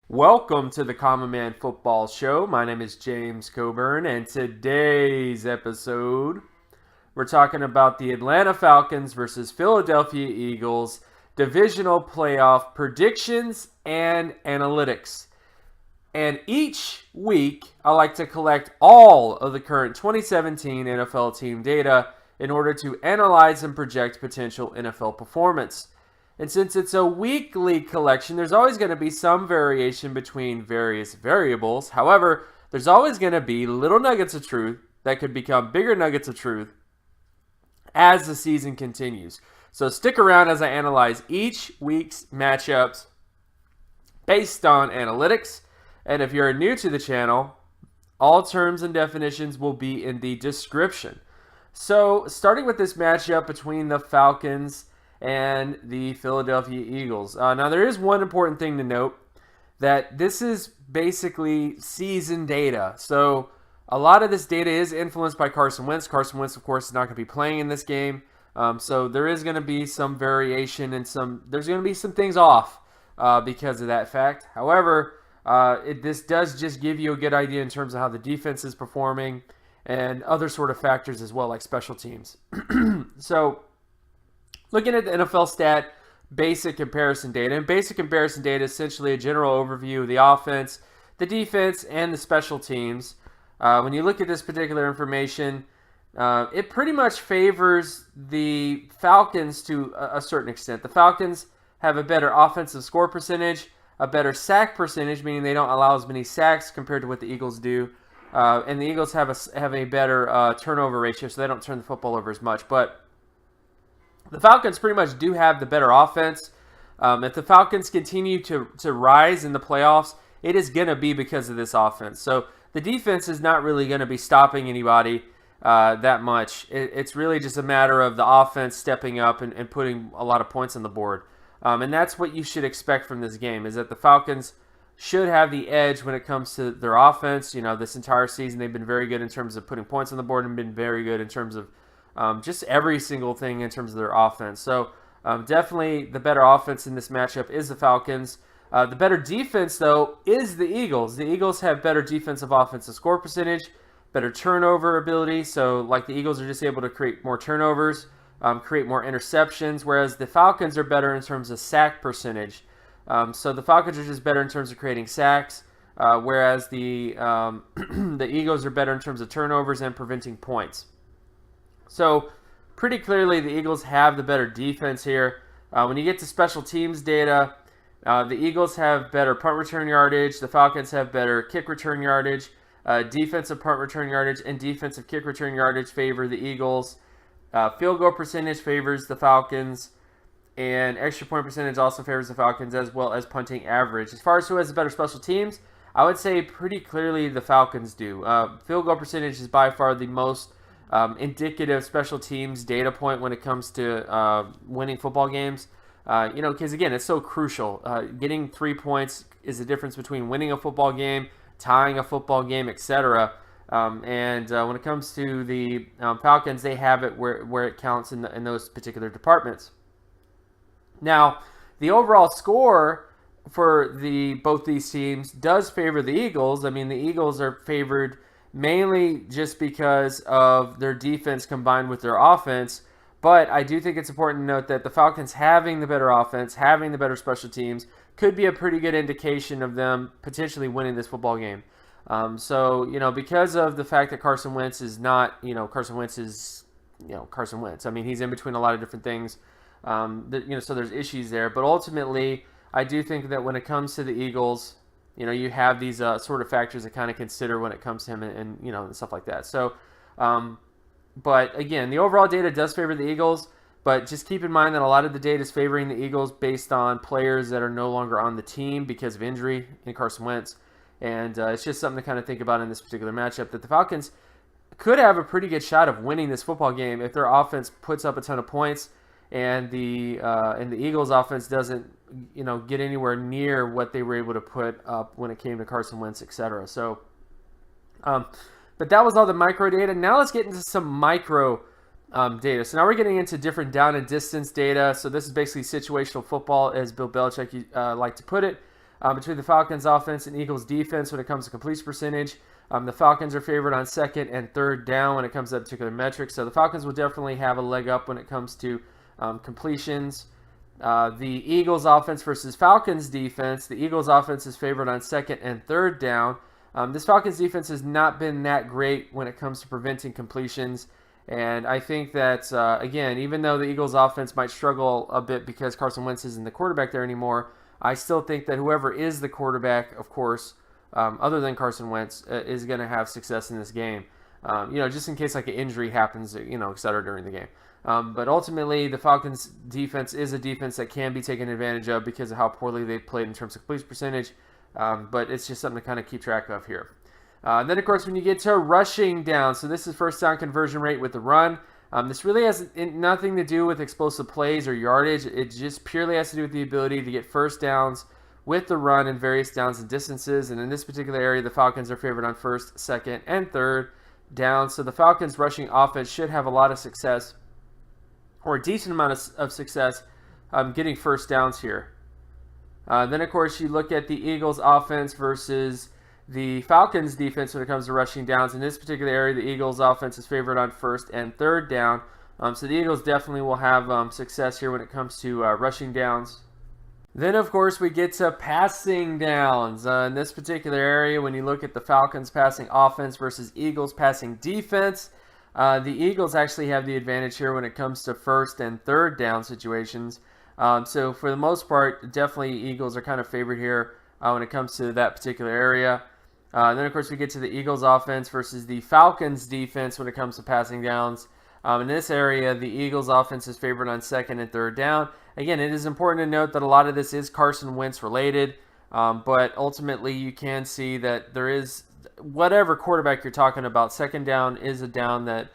Welcome to the Common Man Football Show. My name is James Coburn, and today's episode, we're talking about the Atlanta Falcons versus Philadelphia Eagles divisional playoff predictions and analytics. And each week, I like to collect all of the current 2017 NFL team data in order to analyze and project potential NFL performance. And since it's a weekly collection, there's always going to be some variation between various variables. However, there's always going to be little nuggets of truth that could become bigger nuggets of truth as the season continues. So stick around as I analyze each week's matchups based on analytics. And if you're new to the channel, all terms and definitions will be in the description. So starting with this matchup between the Falcons and the Philadelphia Eagles. Now, there is one important thing to note, that this is basically season data. So a lot of this data is influenced by Carson Wentz. Carson Wentz, of course, is not going to be playing in this game. So there is going to be some variation and there's going to be some things off because of that fact. However, this does just give you a good idea in terms of how the defense is performing and other sort of factors as well, like special teams. So looking at the NFL stat basic comparison data, and basic comparison data is essentially a general overview of the offense, the defense, and the special teams. When you look at this particular information, it pretty much favors the Falcons to a certain extent. The Falcons have a better offensive score percentage, a better sack percentage, meaning they don't allow as many sacks compared to what the Eagles do. And the Eagles have a better turnover ratio, so they don't turn the football over as much. But the Falcons pretty much do have the better offense. If the Falcons continue to rise in the playoffs, it is going to be because of this offense. So the defense is not really going to be stopping anybody that much. It's really just a matter of the offense stepping up and putting a lot of points on the board. And that's what you should expect from this game, is that the Falcons should have the edge when it comes to their offense. You know, this entire season they've been very good in terms of putting points on the board and been very good in terms of just every single thing in terms of their offense. So definitely the better offense in this matchup is the Falcons. The better defense, though, is the Eagles. The Eagles have better defensive offensive score percentage, better turnover ability. So like the Eagles are just able to create more turnovers, create more interceptions, whereas the Falcons are better in terms of sack percentage. So the Falcons are just better in terms of creating sacks, whereas the the Eagles are better in terms of turnovers and preventing points. So pretty clearly the Eagles have the better defense here. When you get to special teams data, the Eagles have better punt return yardage. The Falcons have better kick return yardage. Defensive punt return yardage and defensive kick return yardage favor the Eagles. Field goal percentage favors the Falcons. And extra point percentage also favors the Falcons, as well as punting average. As far as who has the better special teams, I would say pretty clearly the Falcons do. Field goal percentage is by far the most indicative special teams data point when it comes to winning football games. Because again, it's so crucial. Getting 3 points is the difference between winning a football game, tying a football game, etc. And when it comes to the Falcons, they have it where it counts in those particular departments. Now, the overall score for both these teams does favor the Eagles. I mean, the Eagles are favored mainly just because of their defense combined with their offense. But I do think it's important to note that the Falcons having the better offense, having the better special teams, could be a pretty good indication of them potentially winning this football game. Because of the fact that Carson Wentz is not, Carson Wentz is, Carson Wentz. I mean, he's in between a lot of different things. So there's issues there. But ultimately, I do think that when it comes to the Eagles, you have these sort of factors to kind of consider when it comes to him and stuff like that. So, but again, the overall data does favor the Eagles, but just keep in mind that a lot of the data is favoring the Eagles based on players that are no longer on the team because of injury in Carson Wentz. And it's just something to kind of think about in this particular matchup, that the Falcons could have a pretty good shot of winning this football game if their offense puts up a ton of points and the Eagles offense doesn't get anywhere near what they were able to put up when it came to Carson Wentz, etc. So, but that was all the micro data. Now let's get into some micro data. So now we're getting into different down and distance data. So this is basically situational football, as Bill Belichick like to put it. between the Falcons offense and Eagles defense when it comes to completion percentage. The Falcons are favored on second and third down when it comes to that particular metric. So the Falcons will definitely have a leg up when it comes to completions. The Eagles offense versus Falcons defense. The Eagles offense is favored on second and third down. This Falcons defense has not been that great when it comes to preventing completions. And I think that, again, even though the Eagles offense might struggle a bit because Carson Wentz isn't the quarterback there anymore, I still think that whoever is the quarterback, of course, other than Carson Wentz, is going to have success in this game. Just in case like an injury happens, et cetera, during the game. But ultimately, the Falcons defense is a defense that can be taken advantage of because of how poorly they played in terms of completion percentage. But it's just something to kind of keep track of here. Then, of course, when you get to rushing down, so this is first down conversion rate with the run. This really has nothing to do with explosive plays or yardage. It just purely has to do with the ability to get first downs with the run in various downs and distances. And in this particular area, the Falcons are favored on first, second, and third down. So the Falcons rushing offense should have a lot of success, or a decent amount of success, getting first downs here. Then, of course, you look at the Eagles offense versus the Falcons defense when it comes to rushing downs. In this particular area, the Eagles offense is favored on first and third down. So the Eagles definitely will have success here when it comes to rushing downs. Then, of course, we get to passing downs. In this particular area, when you look at the Falcons passing offense versus Eagles passing defense, the Eagles actually have the advantage here when it comes to first and third down situations. So for the most part, definitely Eagles are kind of favored here when it comes to that particular area. Then, of course, we get to the Eagles offense versus the Falcons defense when it comes to passing downs. In this area, the Eagles offense is favored on second and third down. Again, it is important to note that a lot of this is Carson Wentz related, but ultimately you can see that there is, whatever quarterback you're talking about, second down is a down that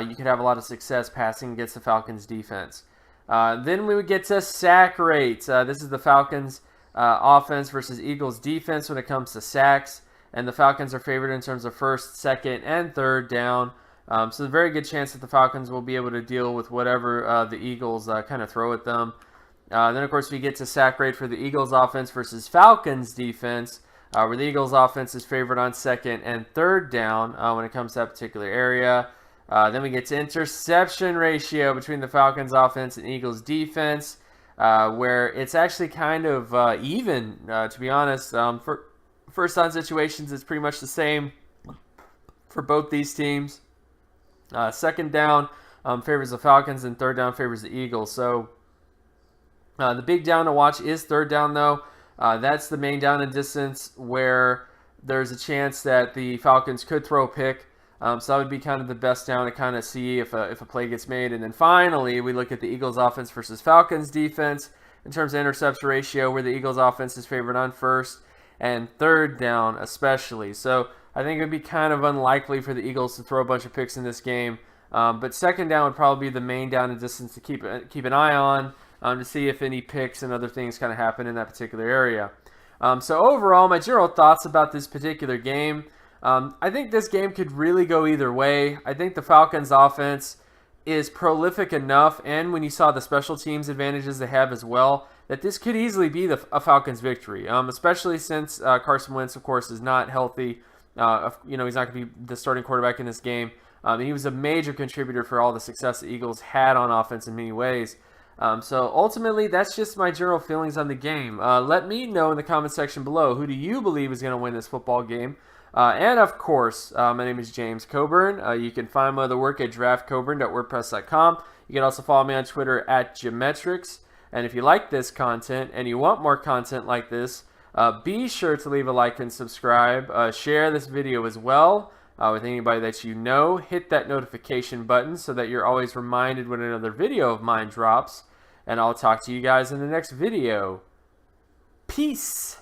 you could have a lot of success passing against the Falcons defense. Then we would get to sack rates. This is the Falcons offense versus Eagles defense when it comes to sacks. And the Falcons are favored in terms of first, second, and third down. So there's a very good chance that the Falcons will be able to deal with whatever the Eagles kind of throw at them. Then, of course, we get to sack rate for the Eagles offense versus Falcons defense, where the Eagles offense is favored on second and third down when it comes to that particular area. Then we get to interception ratio between the Falcons offense and Eagles defense, where it's actually kind of even, to be honest. For first down situations, it's pretty much the same for both these teams. Second down favors the Falcons, and third down favors the Eagles. So the big down to watch is third down, though. That's the main down and distance where there's a chance that the Falcons could throw a pick. So that would be kind of the best down to kind of see if a play gets made. And then finally, we look at the Eagles offense versus Falcons defense in terms of interception ratio, where the Eagles offense is favored on first and third down especially. So I think it would be kind of unlikely for the Eagles to throw a bunch of picks in this game. But second down would probably be the main down and distance to keep an eye on to see if any picks and other things kind of happen in that particular area. So overall, my general thoughts about this particular game, I think this game could really go either way. I think the Falcons offense is prolific enough, and when you saw the special teams advantages they have as well, that this could easily be a Falcons victory, especially since Carson Wentz, of course, is not healthy. He's not going to be the starting quarterback in this game. He was a major contributor for all the success the Eagles had on offense in many ways. So ultimately, that's just my general feelings on the game. Let me know in the comment section below, who do you believe is going to win this football game? And of course, my name is James Coburn. You can find my other work at draftcoburn.wordpress.com. You can also follow me on Twitter at Geometrics. And if you like this content and you want more content like this, be sure to leave a like and subscribe. Share this video as well with anybody that you know. Hit that notification button so that you're always reminded when another video of mine drops. And I'll talk to you guys in the next video. Peace!